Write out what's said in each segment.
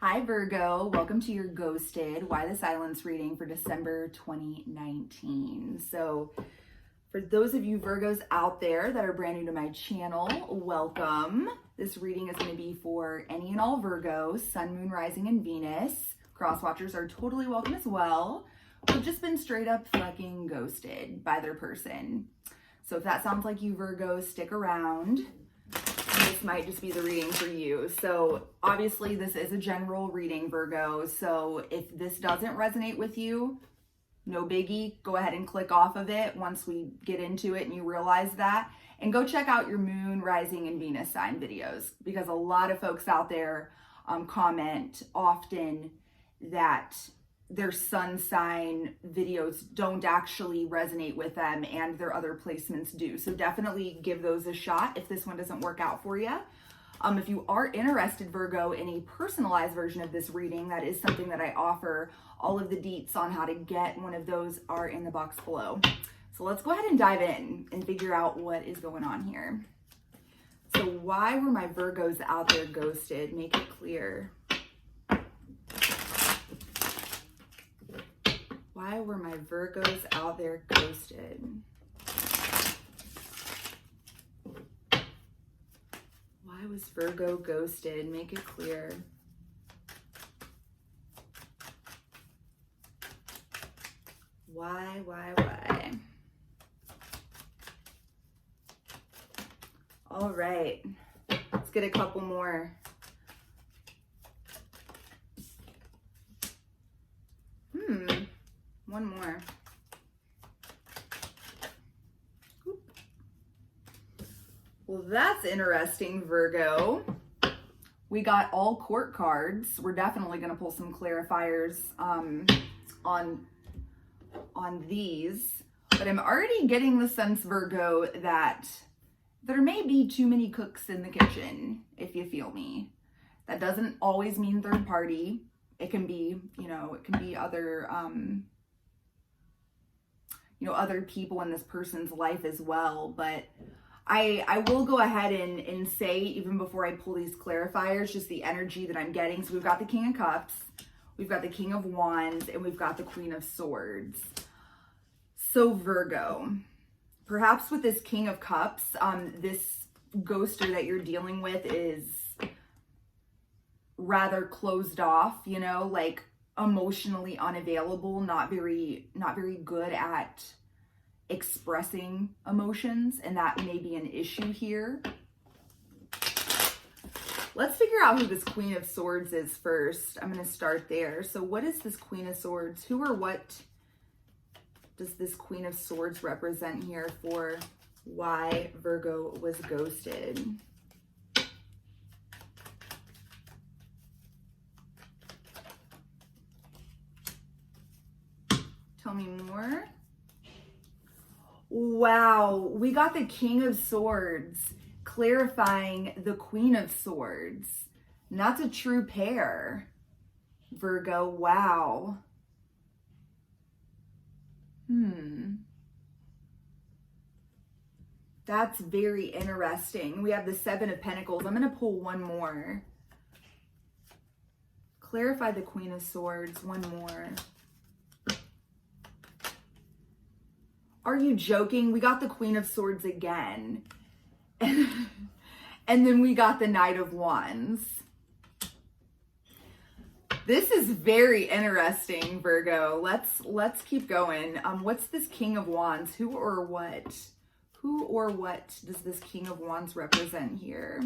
Hi Virgo, welcome to your Ghosted Why the Silence reading for December 2019. So for those of you Virgos out there that are brand new to my channel, welcome. This reading is going to be for any and all Virgos, Sun, Moon, Rising, and Venus. Cross-watchers are totally welcome as well. Who've just been straight up fucking ghosted by their person. So if that sounds like you Virgos, stick around. This might just be the reading for you. So obviously this is a general reading, Virgo. So if this doesn't resonate with you, no biggie. Go ahead and click off of it once we get into it and you realize that. And go check out your Moon, Rising, and Venus sign videos, because a lot of folks out there comment often that their sun sign videos don't actually resonate with them and their other placements do. So definitely give those a shot if this one doesn't work out for you. If you are interested, Virgo, in a personalized version of this reading, that is something that I offer. All of the deets on how to get one of those are in the box below. So let's go ahead and dive in and figure out what is going on here. So why were my Virgos out there ghosted? Make it clear. Why were my Virgos out there ghosted? Why was Virgo ghosted? Make it clear. Why? All right, let's get a couple more. One more. Oop. Well, that's interesting, Virgo. We got all court cards. We're definitely going to pull some clarifiers on these. But I'm already getting the sense, Virgo, that there may be too many cooks in the kitchen, if you feel me. That doesn't always mean third party. It can be, it can be other, other people in this person's life as well. But I will go ahead and say, even before I pull these clarifiers, just the energy that I'm getting. So we've got the King of Cups, we've got the King of Wands, and we've got the Queen of Swords. So Virgo, perhaps with this King of Cups, this ghoster that you're dealing with is rather closed off, like emotionally unavailable, not very good at expressing emotions, and that may be an issue here. Let's figure out who this Queen of Swords is first. I'm going to start there. So what is this Queen of Swords? Who or what does this Queen of Swords represent here for why Virgo was ghosted? Tell me more. Wow, we got the King of Swords clarifying the Queen of Swords. And that's a true pair, Virgo. Wow. That's very interesting. We have the Seven of Pentacles. I'm going to pull one more. Clarify the Queen of Swords. One more. Are you joking? We got the Queen of Swords again. And then we got the Knight of Wands. This is very interesting, Virgo. Let's keep going. What's this King of Wands? Who or what does this King of Wands represent here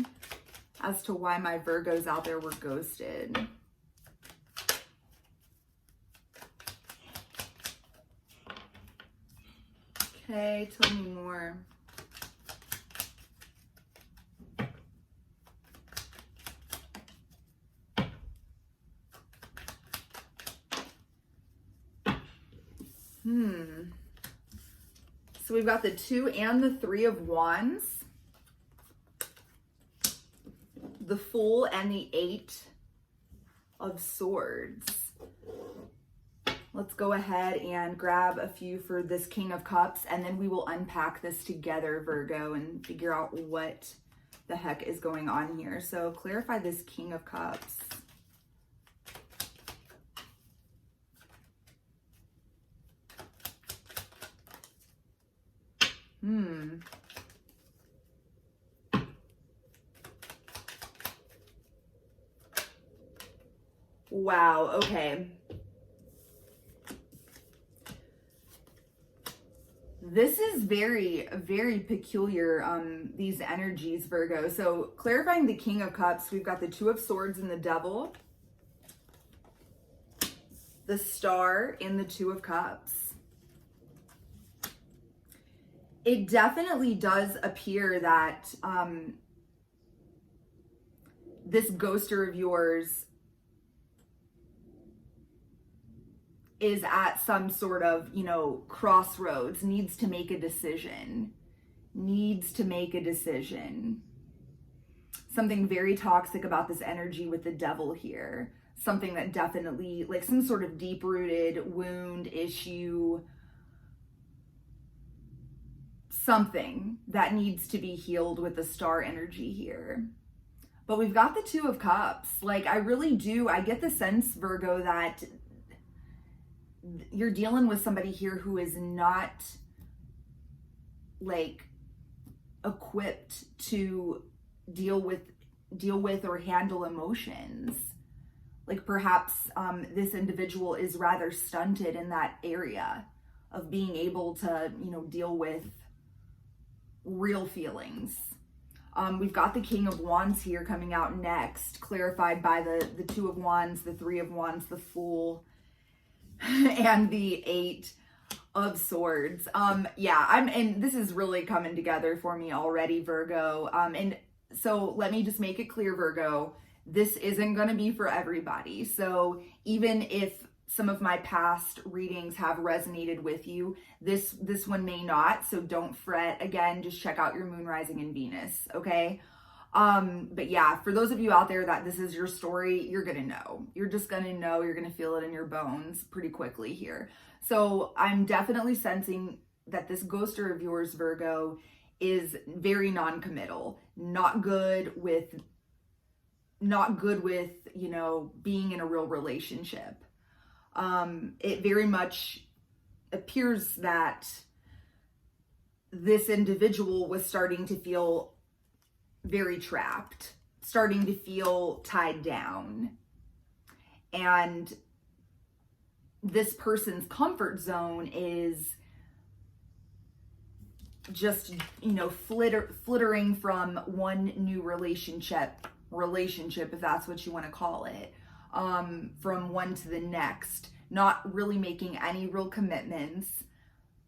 as to why my Virgos out there were ghosted? Okay, tell me more. So we've got the 2 and the 3 of Wands, the Fool and the 8 of Swords. Let's go ahead and grab a few for this King of Cups, and then we will unpack this together, Virgo, and figure out what the heck is going on here. So clarify this King of Cups. Wow, okay. This is very, very peculiar, these energies, Virgo. So clarifying the King of Cups, we've got the Two of Swords and the Devil, the Star and the Two of Cups. It definitely does appear that this ghoster of yours is at some sort of, you know, crossroads, needs to make a decision. Something very toxic about this energy with the Devil here. Something that definitely, like some sort of deep-rooted wound, issue, something that needs to be healed with the Star energy here. But we've got the Two of Cups. Like, I really do, I get the sense, Virgo, that you're dealing with somebody here who is not like equipped to deal with or handle emotions. Like perhaps this individual is rather stunted in that area of being able to, you know, deal with real feelings. We've got the King of Wands here coming out next, clarified by the Two of Wands, the Three of Wands, the Fool, and the Eight of Swords. And this is really coming together for me already, Virgo. And so let me just make it clear, Virgo, this isn't going to be for everybody. So even if some of my past readings have resonated with you, this one may not. So don't fret. Again, just check out your moon, rising, and Venus. Okay. But yeah, for those of you out there that this is your story, you're going to know. You're just going to know. You're going to feel it in your bones pretty quickly here. So I'm definitely sensing that this ghoster of yours, Virgo, is very non-committal, not good with, you know, being in a real relationship. It very much appears that this individual was starting to feel very trapped, starting to feel tied down. And this person's comfort zone is just, you know, flittering from one new relationship, if that's what you want to call it, from one to the next, not really making any real commitments.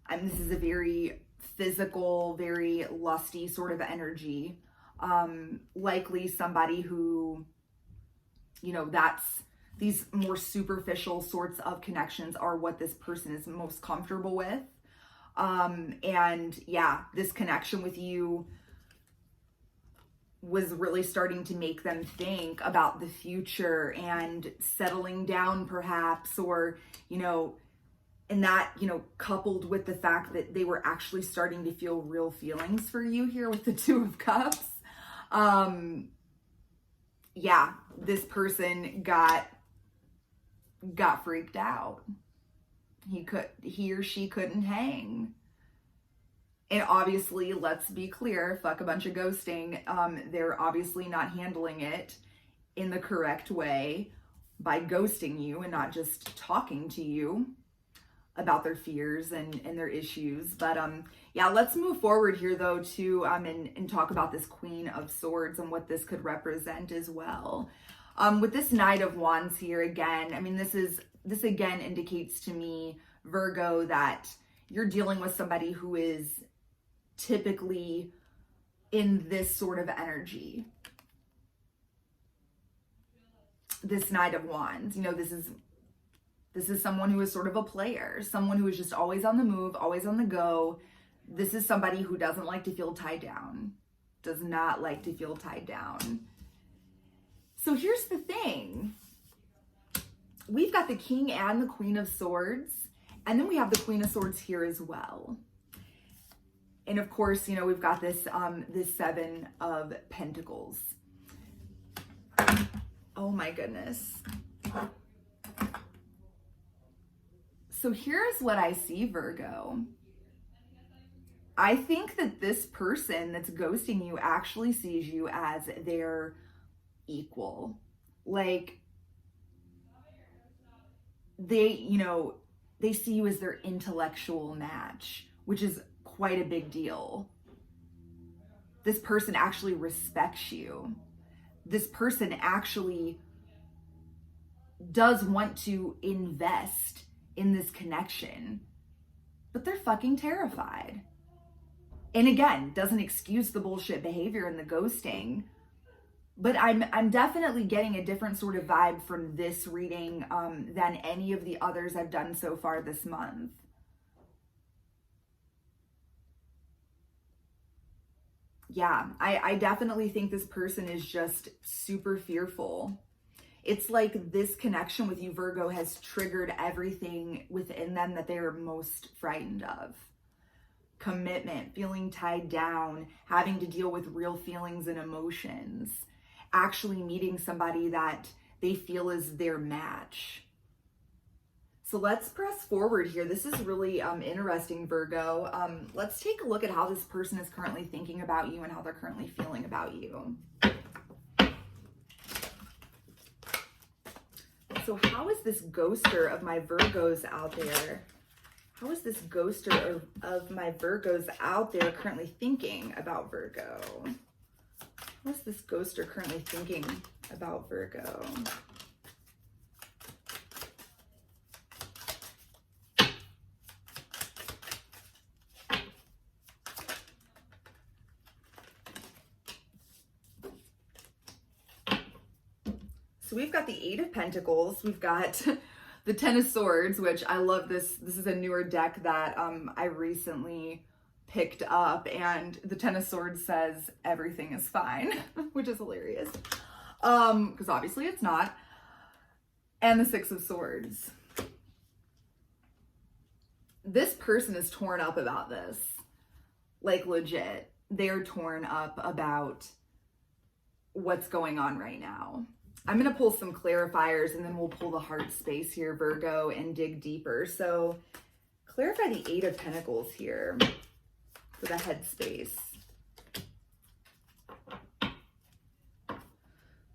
And this is a very physical, very lusty sort of energy. Likely somebody who, you know, these more superficial sorts of connections are what this person is most comfortable with. And yeah, this connection with you was really starting to make them think about the future and settling down perhaps, or, you know, and that, you know, coupled with the fact that they were actually starting to feel real feelings for you here with the Two of Cups. Yeah, this person got freaked out. He or she couldn't hang. And obviously, let's be clear, fuck a bunch of ghosting. They're obviously not handling it in the correct way by ghosting you and not just talking to you about their fears and their issues. But yeah, let's move forward here though to and talk about this Queen of Swords and what this could represent as well. With this Knight of Wands here again, I mean, this again indicates to me, Virgo, that you're dealing with somebody who is typically in this sort of energy. This Knight of Wands, you know, this is someone who is sort of a player, someone who is just always on the move, always on the go. This is somebody who doesn't like to feel tied down, does not like to feel tied down. So here's the thing. We've got the King and the Queen of Swords, and then we have the Queen of Swords here as well. And of course, you know, we've got this Seven of Pentacles. Oh my goodness. So here's what I see, Virgo. I think that this person that's ghosting you actually sees you as their equal. Like, they see you as their intellectual match, which is quite a big deal. This person actually respects you. This person actually does want to invest in this connection, but they're fucking terrified. And again, doesn't excuse the bullshit behavior and the ghosting, but I'm definitely getting a different sort of vibe from this reading than any of the others I've done so far this month. Yeah, I definitely think this person is just super fearful. It's like this connection with you, Virgo, has triggered everything within them that they are most frightened of. Commitment, feeling tied down, having to deal with real feelings and emotions, actually meeting somebody that they feel is their match. So let's press forward here. This is really interesting, Virgo. Let's take a look at how this person is currently thinking about you and how they're currently feeling about you. So how is this ghoster of my Virgos out there? How is this ghoster of my Virgos out there currently thinking about Virgo? How is this ghoster currently thinking about Virgo? So we've got the Eight of Pentacles. We've got the Ten of Swords, which I love this. This is a newer deck that I recently picked up, and the Ten of Swords says everything is fine, which is hilarious. Because obviously it's not. And the Six of Swords. This person is torn up about this. Like, legit. They're torn up about what's going on right now. I'm going to pull some clarifiers and then we'll pull the heart space here, Virgo, and dig deeper. So clarify the Eight of Pentacles here for the head space.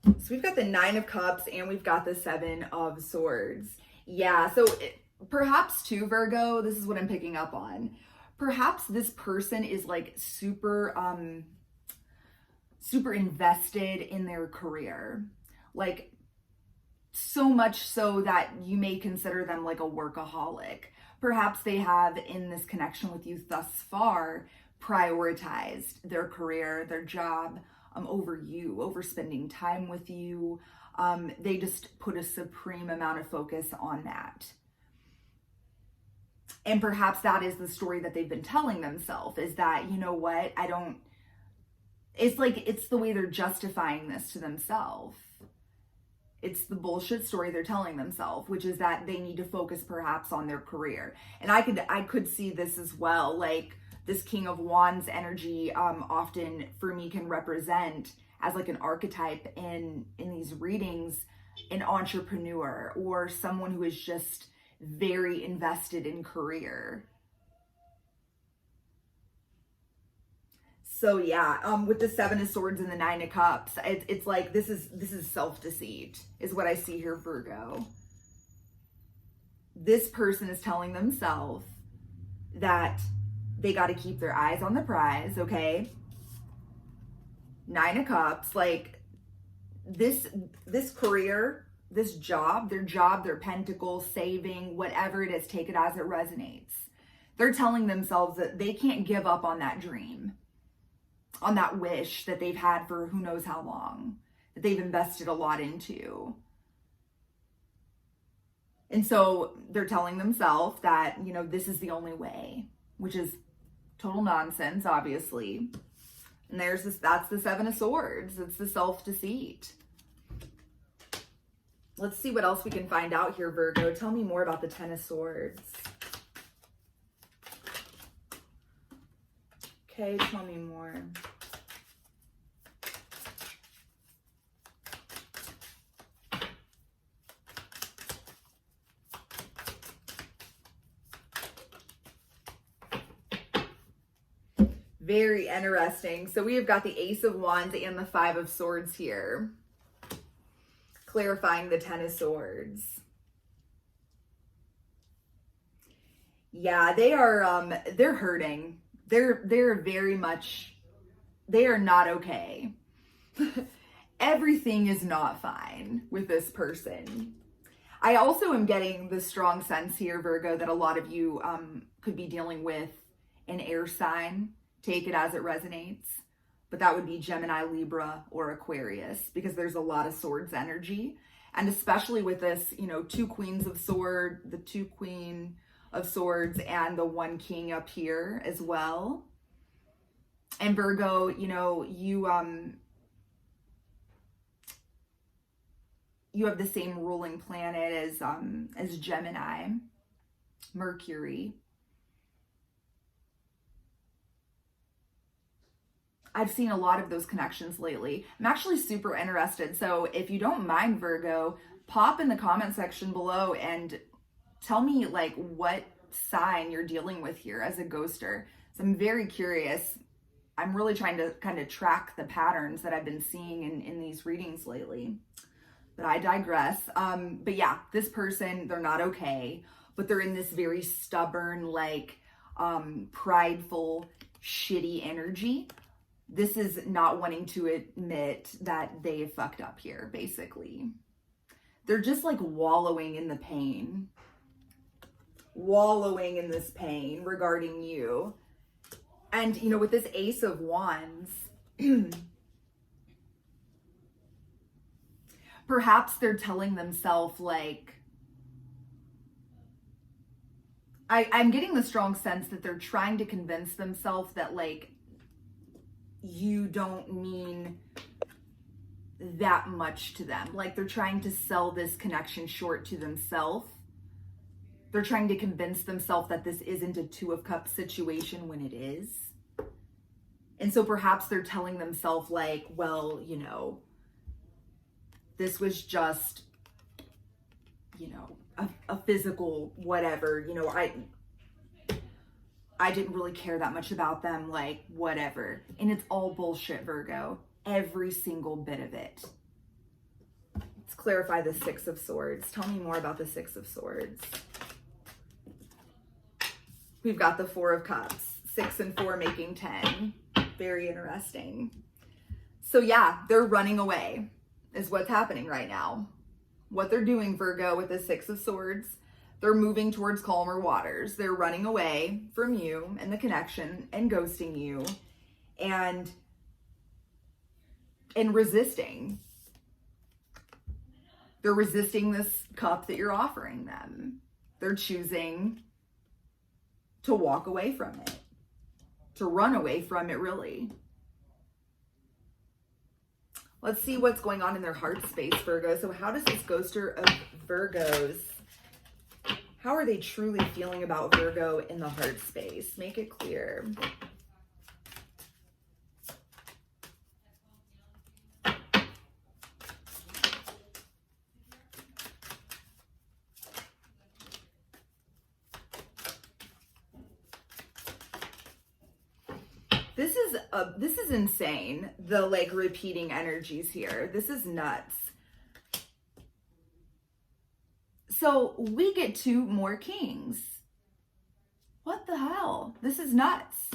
So we've got the Nine of Cups and we've got the Seven of Swords. Yeah, so perhaps too, Virgo, this is what I'm picking up on. Perhaps this person is like super invested in their career. Like, so much so that you may consider them like a workaholic. Perhaps they have, in this connection with you thus far, prioritized their career, their job, over you, over spending time with you. They just put a supreme amount of focus on that. And perhaps that is the story that they've been telling themselves, is that, you know what, it's like, it's the way they're justifying this to themselves. It's the bullshit story they're telling themselves, which is that they need to focus perhaps on their career. And I could see this as well. Like, this King of Wands energy often for me can represent as like an archetype in these readings, an entrepreneur or someone who is just very invested in career. So yeah, with the Seven of Swords and the Nine of Cups, it's like this is self-deceit is what I see here, Virgo. This person is telling themselves that they got to keep their eyes on the prize, okay? Nine of Cups, like this career, this job, their pentacle, saving, whatever it is, take it as it resonates. They're telling themselves that they can't give up on that dream, on that wish that they've had for who knows how long, that they've invested a lot into. And so they're telling themselves that, you know, this is the only way, which is total nonsense, obviously. And that's the Seven of Swords. It's the self-deceit. Let's see what else we can find out here, Virgo. Tell me more about the Ten of Swords. Okay, tell me more. Very interesting. So we have got the Ace of Wands and the Five of Swords here, clarifying the Ten of Swords. Yeah, they are, they're hurting. They're very much, they are not okay. Everything is not fine with this person. I also am getting the strong sense here, Virgo, that a lot of you could be dealing with an air sign. Take it as it resonates. But that would be Gemini, Libra, or Aquarius, because there's a lot of swords energy. And especially with this, you know, two queens of swords, the two queen of swords, and the one king up here as well. And Virgo, you know, you have the same ruling planet as Gemini, Mercury. I've seen a lot of those connections lately. I'm actually super interested. So if you don't mind, Virgo, pop in the comment section below and tell me like what sign you're dealing with here as a ghoster. So I'm very curious. I'm really trying to kind of track the patterns that I've been seeing in these readings lately. But I digress. But yeah, this person, they're not okay, but they're in this very stubborn, like prideful, shitty energy. This is not wanting to admit that they have fucked up here, basically. They're just like wallowing in the pain. Wallowing in this pain regarding you. And, you know, with this Ace of Wands, perhaps they're telling themselves like, I'm getting the strong sense that they're trying to convince themselves that like, you don't mean that much to them. Like they're trying to sell this connection short to themselves. They're trying to convince themselves that this isn't a Two of Cups situation when it is. And so perhaps they're telling themselves like, well, you know, this was just, you know, a physical whatever, you know, I didn't really care that much about them, like whatever. And it's all bullshit, Virgo. Every single bit of it. Let's clarify the Six of Swords. Tell me more about the Six of Swords. We've got the Four of Cups. 6 and 4 making 10. Very interesting. So yeah, they're running away is what's happening right now. What they're doing, Virgo, with the Six of Swords, they're moving towards calmer waters. They're running away from you and the connection and ghosting you and resisting. They're resisting this cup that you're offering them. They're choosing to walk away from it, to run away from it, really. Let's see what's going on in their heart space, Virgo. So how does this ghoster of Virgos, how are they truly feeling about Virgo in the heart space? Make it clear. This is insane. The like repeating energies here. This is nuts. So we get 2 more kings. What the hell? This is nuts.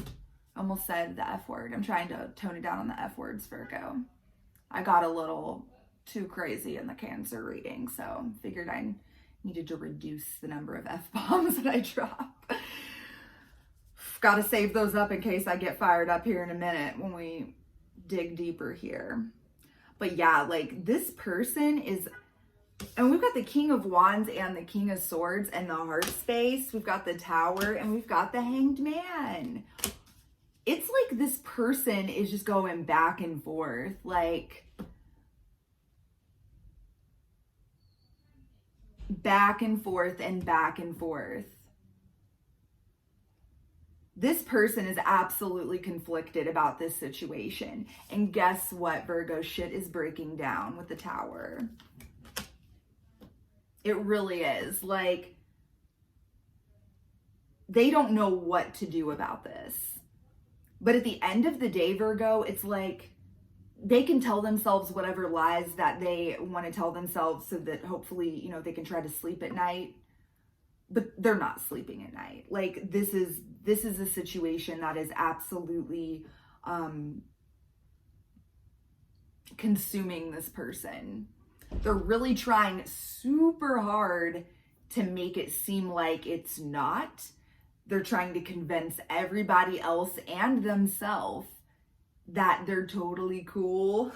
Almost said the F word. I'm trying to tone it down on the F words, Virgo. I got a little too crazy in the Cancer reading, so figured I needed to reduce the number of F-bombs that I drop. Got to save those up in case I get fired up here in a minute when we dig deeper here. But yeah, like this person is, and we've got the King of Wands and the King of Swords and the heart space. We've got the Tower and we've got the Hanged Man. It's like this person is just going back and forth. Like back and forth and back and forth. This person is absolutely conflicted about this situation. And guess what, Virgo? Shit is breaking down with the Tower. It really is. Like, they don't know what to do about this. But at the end of the day, Virgo, it's like they can tell themselves whatever lies that they want to tell themselves so that hopefully, you know, they can try to sleep at night. But they're not sleeping at night. Like this is a situation that is absolutely consuming this person. They're really trying super hard to make it seem like it's not. They're trying to convince everybody else and themselves that they're totally cool.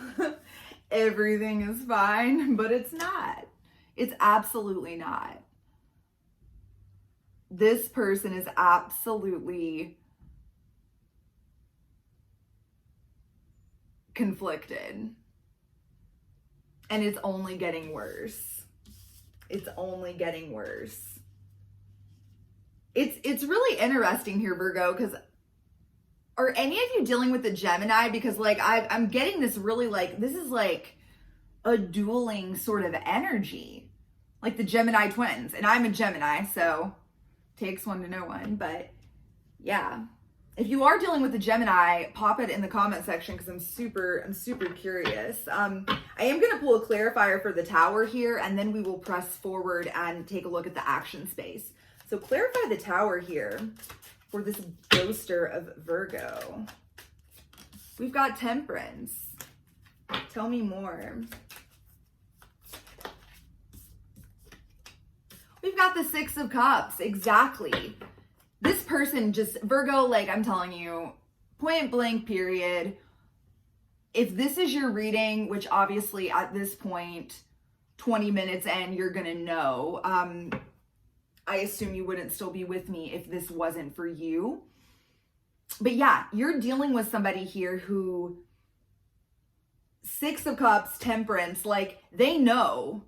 Everything is fine, but it's not. It's absolutely not. This person is absolutely conflicted. And it's only getting worse. It's only getting worse. It's really interesting here, Virgo, because are any of you dealing with the Gemini? Because like I'm getting this really like, this is like a dueling sort of energy. Like the Gemini twins. And I'm a Gemini, so takes one to know one. But yeah. If you are dealing with the Gemini, pop it in the comment section because I'm super curious. I am going to pull a clarifier for the Tower here, and then we will press forward and take a look at the action space. So clarify the Tower here for this ghoster of Virgo. We've got Temperance. Tell me more. We've got the Six of Cups. Exactly. This person just, Virgo, like I'm telling you, point blank period. If this is your reading, which obviously at this point, 20 minutes in, you're going to know. I assume you wouldn't still be with me if this wasn't for you. But yeah, you're dealing with somebody here who, Six of Cups, Temperance, like they know.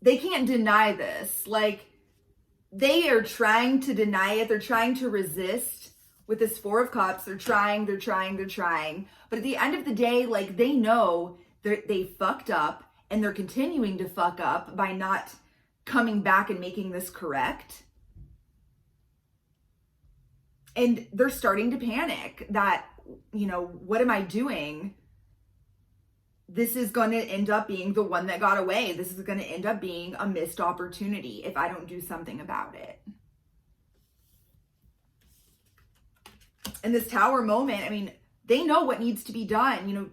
They can't deny this. Like, they are trying to deny it. They're trying to resist with this Four of Cups. They're trying. But at the end of the day, like they know they fucked up and they're continuing to fuck up by not coming back and making this correct. And they're starting to panic that, you know, what am I doing? This is going to end up being the one that got away. This is going to end up being a missed opportunity if I don't do something about it. In this Tower moment, I mean, they know what needs to be done. You know,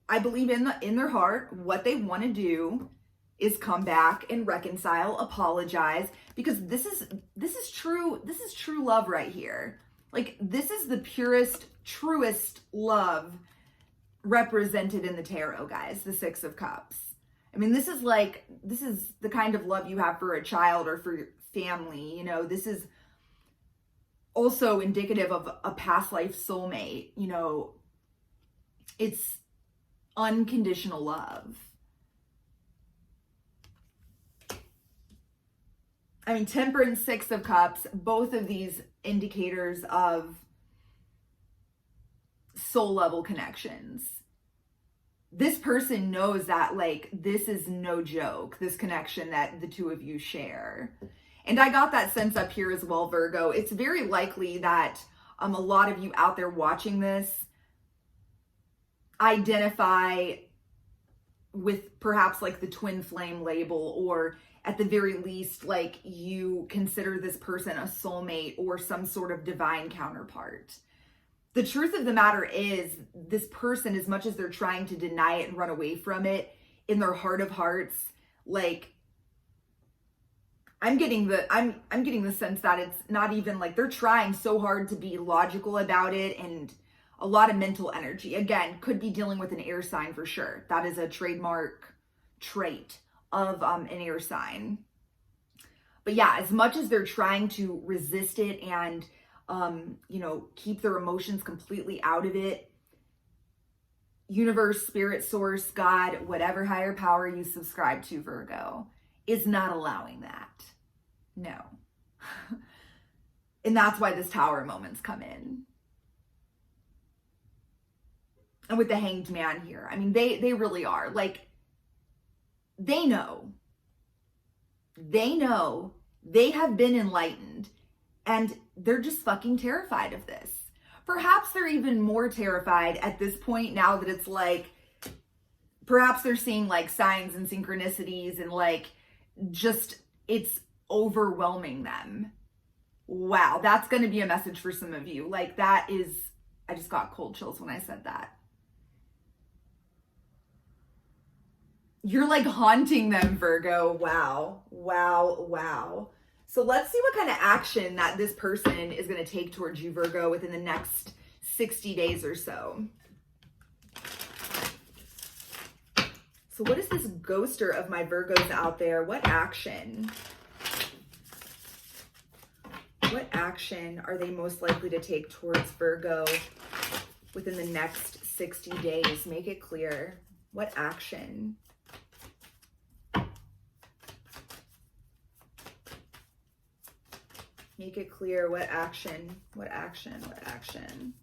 I believe in their heart, what they want to do is come back and reconcile, apologize, because this is true love right here. Like this is the purest, truest love represented in the tarot, guys, the Six of Cups. I mean, this is the kind of love you have for a child or for your family. You know, this is also indicative of a past life soulmate. You know, it's unconditional love. I mean, Temperance, Six of Cups, both of these indicators of soul level connections. This person knows that like this is no joke, this connection that the two of you share. And I got that sense up here as well, Virgo. It's very likely that a lot of you out there watching this identify with perhaps like the twin flame label, or at the very least, like you consider this person a soulmate or some sort of divine counterpart. The truth of the matter is, this person, as much as they're trying to deny it and run away from it, in their heart of hearts, like I'm getting the sense that it's not even like they're trying so hard to be logical about it, and a lot of mental energy. Again, could be dealing with an air sign for sure. That is a trademark trait of an air sign. But yeah, as much as they're trying to resist it and you know, keep their emotions completely out of it, universe, spirit, source, God, whatever higher power you subscribe to, Virgo, is not allowing that. No. And that's why this Tower moments come in. And with the Hanged Man here, I mean, they really are. Like, they know. They have been enlightened. And they're just fucking terrified of this. Perhaps they're even more terrified at this point now that it's like, perhaps they're seeing like signs and synchronicities and like just it's overwhelming them. Wow, that's going to be a message for some of you. Like that is, I just got cold chills when I said that. You're like haunting them, Virgo. Wow, wow, wow. So let's see what kind of action that this person is going to take towards you, Virgo, within the next 60 days or so. So what is this ghoster of my Virgos out there? What action? What action are they most likely to take towards Virgo within the next 60 days? Make it clear. What action? Make it clear. What action? What action? What action?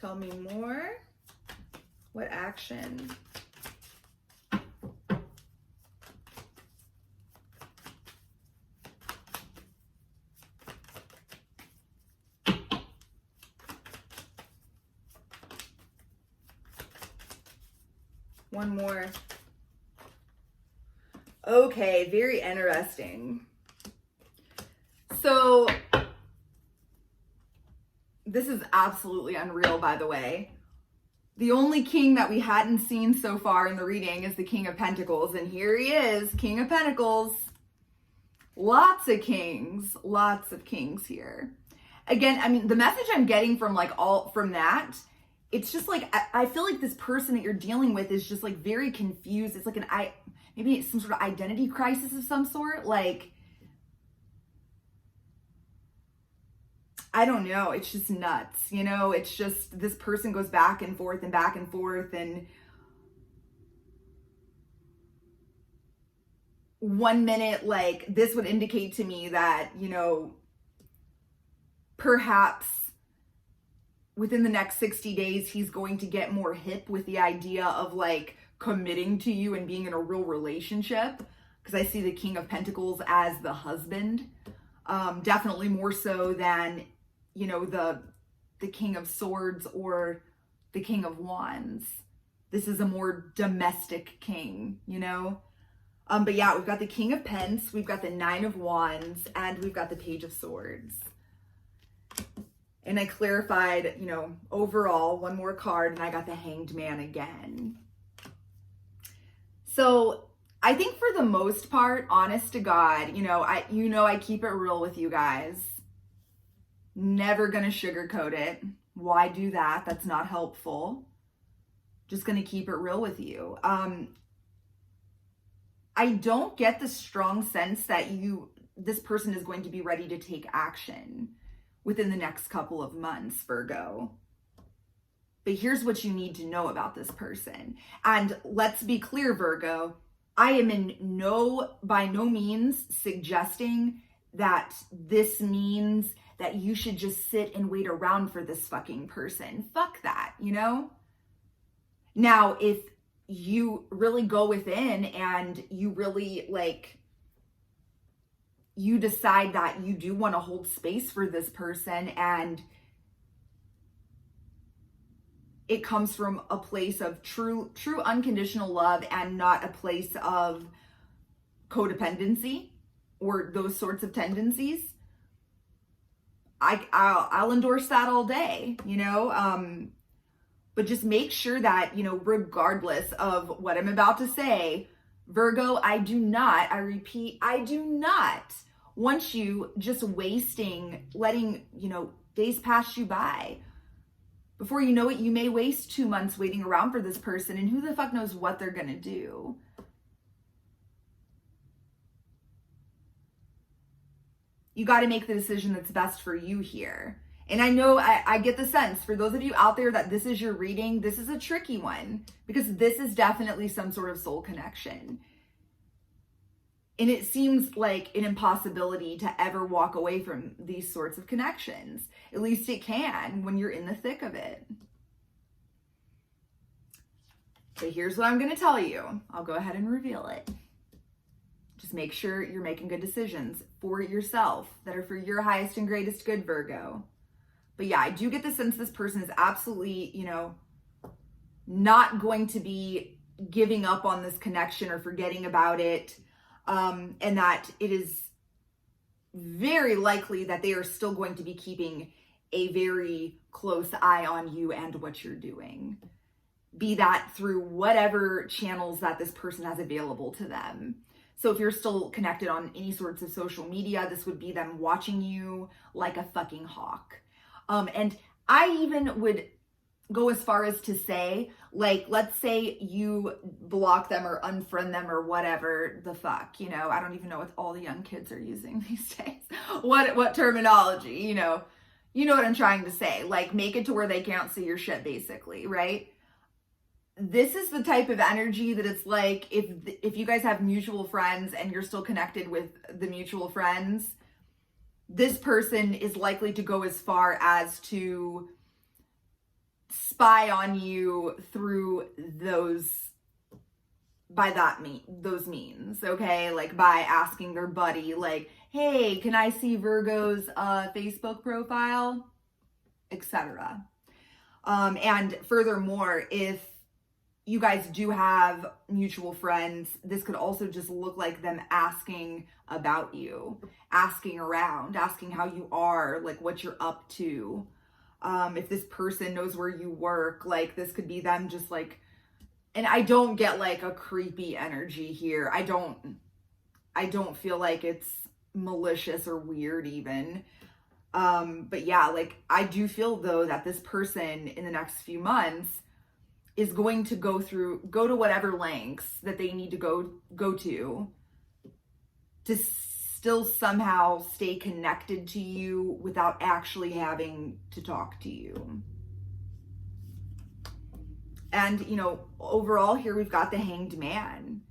Tell me more. What action? One more. Okay, very interesting. So this is absolutely unreal, by the way. The only king that we hadn't seen so far in the reading is the King of Pentacles, and here he is, King of Pentacles. Lots of kings here. Again, I mean, the message I'm getting from like all from that, it's just like, I feel like this person that you're dealing with is just like very confused. It's like maybe it's some sort of identity crisis of some sort. Like, I don't know. It's just nuts. You know, it's just this person goes back and forth and back and forth. And one minute, like this would indicate to me that, you know, perhaps within the next 60 days, he's going to get more hip with the idea of like committing to you and being in a real relationship. Because I see the King of Pentacles as the husband. Definitely more so than, you know, the King of Swords or the King of Wands. This is a more domestic king, you know? But yeah, we've got the King of Pence, we've got the Nine of Wands, and we've got the Page of Swords. And I clarified, you know, overall, one more card, and I got the Hanged Man again. So I think for the most part, honest to God, I keep it real with you guys. Never gonna sugarcoat it. Why do that? That's not helpful. Just gonna keep it real with you. I don't get the strong sense that this person is going to be ready to take action within the next couple of months, Virgo. But here's what you need to know about this person. And let's be clear, Virgo, I am by no means suggesting that this means that you should just sit and wait around for this fucking person. Fuck that, you know? Now, if you really go within and you really you decide that you do want to hold space for this person and it comes from a place of true unconditional love and not a place of codependency or those sorts of tendencies, I'll endorse that all day, you know? But just make sure that, you know, regardless of what I'm about to say, Virgo, I repeat, I do not want you just letting, you know, days pass you by. Before you know it, you may waste 2 months waiting around for this person, and who the fuck knows what they're gonna do. You got to make the decision that's best for you here. And I know I get the sense for those of you out there that this is your reading, this is a tricky one because this is definitely some sort of soul connection. And it seems like an impossibility to ever walk away from these sorts of connections. At least it can when you're in the thick of it. But here's what I'm going to tell you. I'll go ahead and reveal it. Just make sure you're making good decisions for yourself that are for your highest and greatest good, Virgo. But yeah, I do get the sense this person is absolutely, you know, not going to be giving up on this connection or forgetting about it. And that it is very likely that they are still going to be keeping a very close eye on you and what you're doing. Be that through whatever channels that this person has available to them. So if you're still connected on any sorts of social media, this would be them watching you like a fucking hawk. And I even would go as far as to say, like, let's say you block them or unfriend them or whatever the fuck, you know, I don't even know what all the young kids are using these days. What terminology, you know what I'm trying to say, like, make it to where they can't see your shit, basically, right? This is the type of energy that it's like, if you guys have mutual friends and you're still connected with the mutual friends, this person is likely to go as far as to spy on you through those means, okay? Like by asking their buddy, like, hey, can I see Virgo's Facebook profile, etc. And furthermore, if you guys do have mutual friends, this could also just look like them asking about you, asking around, asking how you are, like what you're up to. If this person knows where you work, like this could be them just like, and I don't get like a creepy energy here. I don't feel like it's malicious or weird even. But yeah, like I do feel though that this person in the next few months is going to go to whatever lengths that they need to go to still somehow stay connected to you without actually having to talk to you. And, you know, overall here we've got the Hanged Man.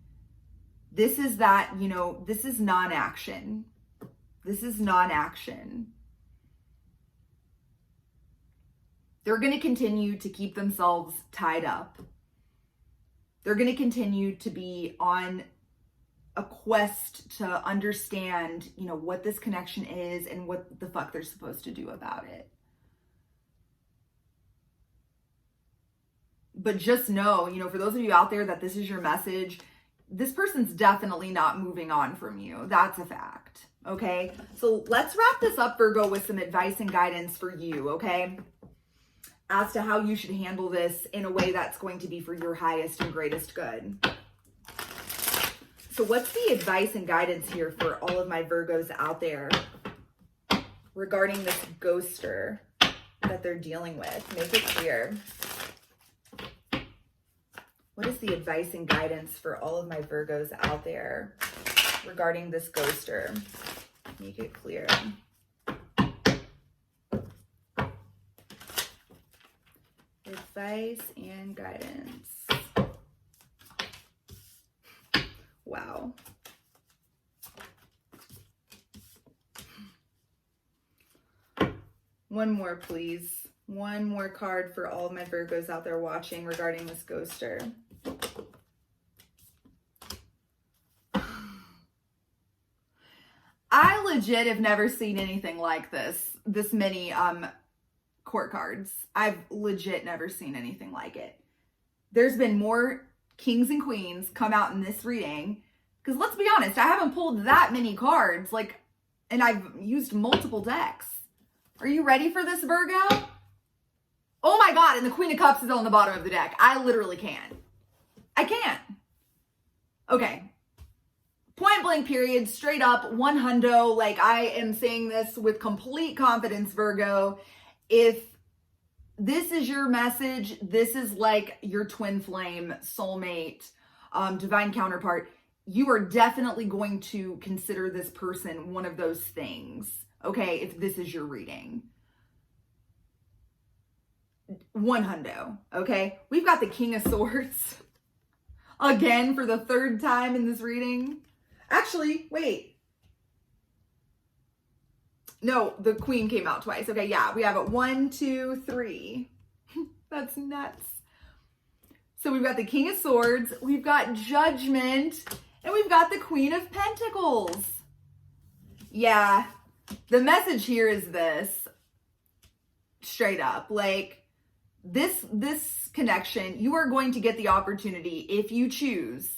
This is that, you know, this is non-action. This is non-action. They're going to continue to keep themselves tied up. They're going to continue to be on a quest to understand, you know, what this connection is and what the fuck they're supposed to do about it. But just know, you know, for those of you out there that this is your message, this person's definitely not moving on from you. That's a fact. Okay. So let's wrap this up, Virgo, with some advice and guidance for you. Okay. As to how you should handle this in a way that's going to be for your highest and greatest good. So what's the advice and guidance here for all of my Virgos out there regarding this ghoster that they're dealing with? Make it clear. What is the advice and guidance for all of my Virgos out there regarding this ghoster? Make it clear. Advice and guidance. Wow. One more, please. One more card for all of my Virgos out there watching regarding this ghoster. I legit have never seen anything like this many court cards. I've legit never seen anything like it. There's been more kings and queens come out in this reading, because let's be honest, I haven't pulled that many cards, like, and I've used multiple decks. Are you ready for this, Virgo? Oh my God, and the Queen of Cups is on the bottom of the deck. I literally can't. I can't. Okay. Point blank period, straight up, 100. Like, I am saying this with complete confidence, Virgo. If this is your message, this is like your twin flame, soulmate, divine counterpart, you are definitely going to consider this person one of those things, okay, if this is your reading. 100, okay? We've got the King of Swords again for the third time in this reading. Actually, wait. No, the Queen came out twice. Okay, yeah, we have it 1, 2, 3. That's nuts. So we've got the King of Swords, we've got Judgment, And we've got the Queen of Pentacles. Yeah, the message here is this. Straight up, like this connection, you are going to get the opportunity if you choose.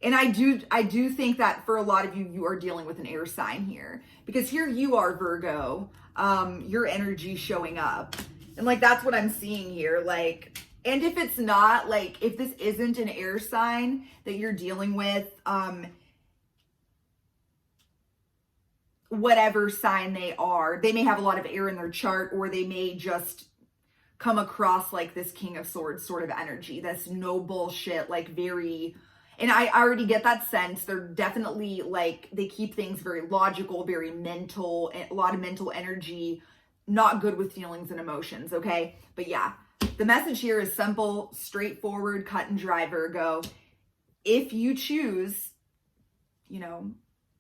And I do think that for a lot of you, you are dealing with an air sign here, because here you are, Virgo, your energy showing up. And like, that's what I'm seeing here. Like, and if it's not, like, if this isn't an air sign that you're dealing with, whatever sign they are, they may have a lot of air in their chart, or they may just come across like this King of Swords sort of energy. That's no bullshit, like very, and I already get that sense. They're definitely like, they keep things very logical, very mental, a lot of mental energy, not good with feelings and emotions, okay? But yeah, the message here is simple, straightforward, cut and dry, Virgo. If you choose, you know,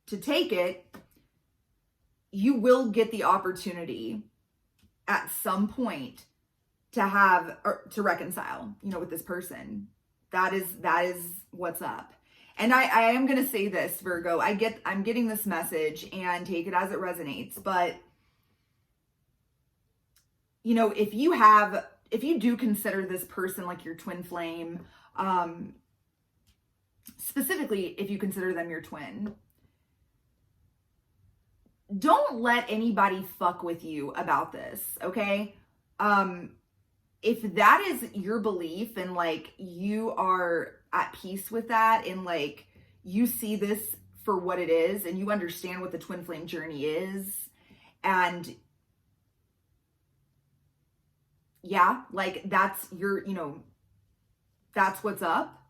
to take it, you will get the opportunity at some point to have, or to reconcile, you know, with this person. That is what's up. And I am going to say this, Virgo, I'm getting this message, and take it as it resonates. But, you know, if you do consider this person like your twin flame, specifically if you consider them your twin, don't let anybody fuck with you about this, okay? If that is your belief, and like you are at peace with that, and like you see this for what it is, and you understand what the twin flame journey is, and yeah, like that's your, you know, that's what's up.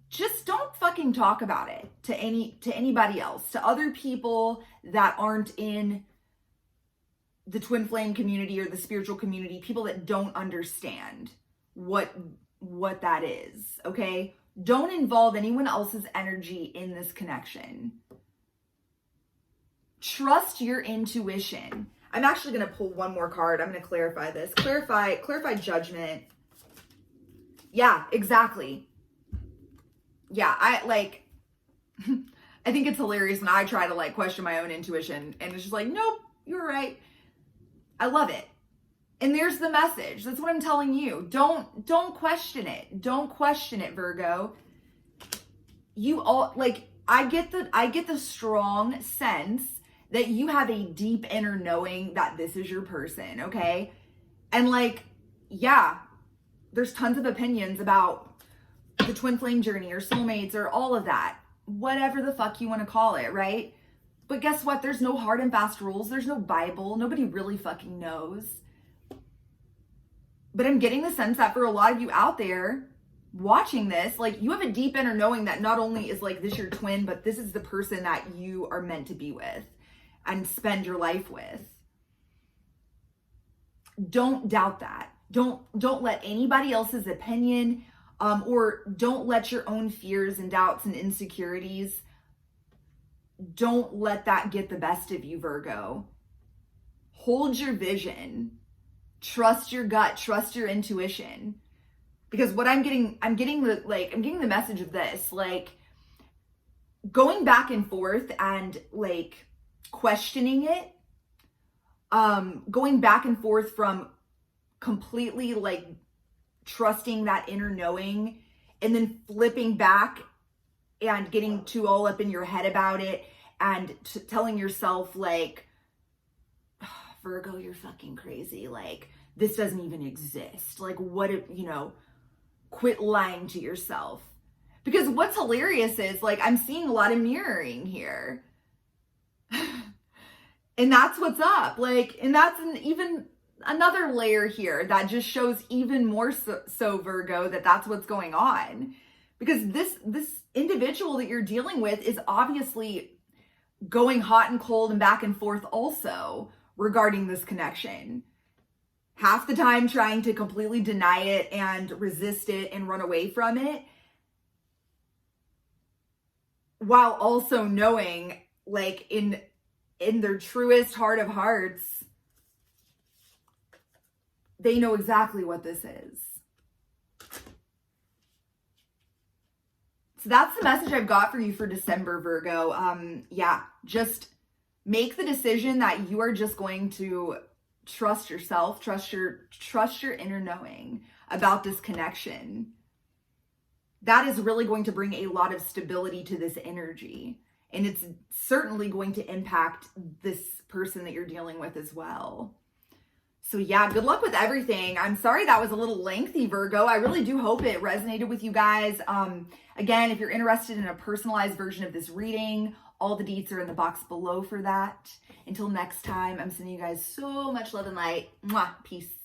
Just don't fucking talk about it to anybody else, to other people that aren't in the twin flame community or the spiritual community, people that don't understand what that is, okay? Don't involve anyone else's energy in this connection. Trust your intuition. I'm actually going to pull one more card. I'm going to clarify this. Clarify judgment. Yeah, exactly. Yeah, I think it's hilarious when I try to like question my own intuition, and it's just like, nope, you're right. I love it. And there's the message. That's what I'm telling you. Don't question it. Don't question it, Virgo. You all, like, I get the strong sense that you have a deep inner knowing that this is your person, okay? And like, yeah, there's tons of opinions about the twin flame journey or soulmates or all of that, whatever the fuck you want to call it, right? But guess what? There's no hard and fast rules. There's no Bible. Nobody really fucking knows. But I'm getting the sense that for a lot of you out there watching this, like, you have a deep inner knowing that not only is like this your twin, but this is the person that you are meant to be with and spend your life with. Don't doubt that. Don't let anybody else's opinion, or don't let your own fears and doubts and insecurities, don't let that get the best of you, Virgo. Hold your vision. Trust your gut. Trust your intuition. Because what I'm getting the message of this, like, going back and forth and like questioning it, going back and forth from completely like trusting that inner knowing, and then flipping back and getting too all up in your head about it, and telling yourself like, oh, Virgo, you're fucking crazy. Like, this doesn't even exist. Like, what if, you know, quit lying to yourself. Because what's hilarious is, like, I'm seeing a lot of mirroring here. And that's what's up. Like, and that's even another layer here that just shows even more so, Virgo, that's what's going on. Because this individual that you're dealing with is obviously going hot and cold and back and forth also regarding this connection. Half the time trying to completely deny it and resist it and run away from it, while also knowing, like, in their truest heart of hearts, they know exactly what this is. So that's the message I've got for you for December, Virgo. Yeah, just make the decision that you are just going to trust yourself, trust your inner knowing about this connection. That is really going to bring a lot of stability to this energy. And it's certainly going to impact this person that you're dealing with as well. So yeah, good luck with everything. I'm sorry that was a little lengthy, Virgo. I really do hope it resonated with you guys. Again, if you're interested in a personalized version of this reading, all the deets are in the box below for that. Until next time, I'm sending you guys so much love and light. Mwah. Peace.